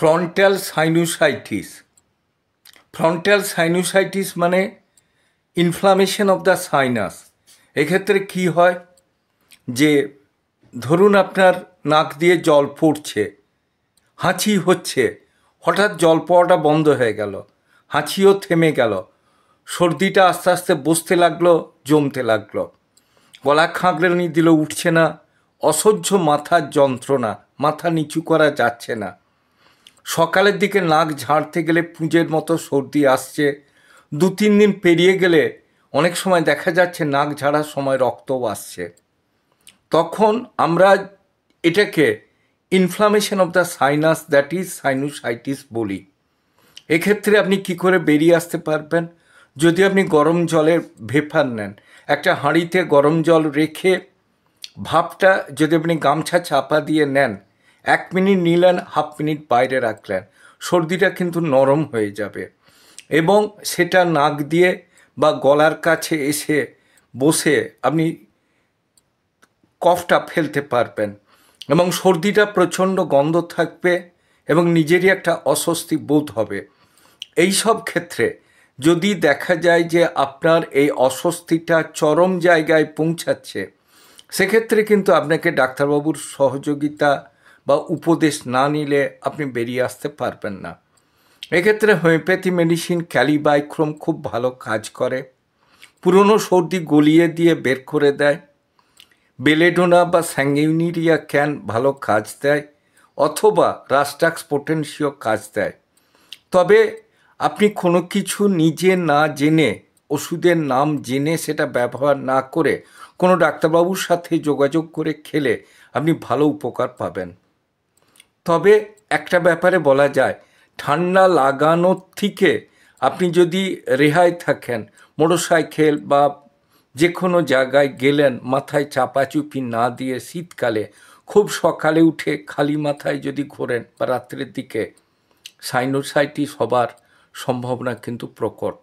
Frontal sinusitis. Frontal sinusitis মানে inflammation of the sinus. এক্ষেত্রে কি হয় যে ধরুন আপনার নাক দিয়ে জল পড়ছে, হাঁচি হচ্ছে, হঠাৎ জল পড়াটা বন্ধ হয়ে গেল, হাঁচিও থেমে গেল, সর্দিটা আস্তে আস্তে বসতে লাগলো, জমতে লাগলো, গলা খাঁকড়ানি দিল, উঠছে না, অসহ্য মাথার যন্ত্রণা, মাথা নিচু করা যাচ্ছে না, সকালের দিকে নাক ঝাড়তে গেলে পুঁজের মতো সর্দি আসছে, 2-3 দিন পেরিয়ে গেলে অনেক সময় দেখা যাচ্ছে নাক ঝাড়ার সময় রক্তও আসছে। তখন আমরা এটাকে inflammation of the sinus, that is sinusitis বলি। এক্ষেত্রে আপনি কি করে বেরিয়ে আসতে পারবেন? যদি আপনি গরম জলের ভেপার নেন, একটা হাঁড়িতে গরম জল রেখে ভাপটা যদি আপনি গামছা চাপা দিয়ে নেন, 1 মিনিট নিলেন, 1/2 মিনিট বাইরে রাখলেন, সর্দিটা কিন্তু নরম হয়ে যাবে এবং সেটা নাক দিয়ে বা গলার কাছে এসে বসে আপনি কফটা ফেলতে পারবেন এবং সর্দিটা প্রচণ্ড গন্ধ থাকবে এবং নিজেরই একটা অস্বস্তি বোধ হবে। এই সব ক্ষেত্রে যদি দেখা যায় যে আপনার এই অস্বস্তিটা চরম জায়গায় পৌঁছাচ্ছে, সেক্ষেত্রে কিন্তু আপনাকে ডাক্তারবাবুর সহযোগিতা বা উপদেশ না নিলে আপনি বেরিয়ে আসতে পারবেন না। এক্ষেত্রে হোমিওপ্যাথি মেডিসিন ক্যালিবাইক্রোম খুব ভালো কাজ করে, পুরনো সর্দি গলিয়ে দিয়ে বের করে দেয়। বেলেডোনা বা স্যাঙ্গুইনিরিয়া ক্যান ভালো কাজ দেয়, অথবা রাস্টাক্স পোটেনশিও কাজ দেয়। তবে আপনি কোনো কিছু নিজে না জেনে, ওষুধের নাম জেনে সেটা ব্যবহার না করে কোনো ডাক্তারবাবুর সাথে যোগাযোগ করে খেলে আপনি ভালো উপকার পাবেন। তবে একটা ব্যাপারে বলা যায়, ঠান্ডা লাগানোর থেকে আপনি যদি রেহাই থাকেন, মোটরসাইকেল বা যে কোনো জায়গায় গেলেন, মাথায় চাপাচুপি না দিয়ে শীতকালে খুব সকালে উঠে খালি মাথায় যদি ঘোরেন বা রাত্রের দিকে, সাইনোসাইটিস হবার সম্ভাবনা কিন্তু প্রকট।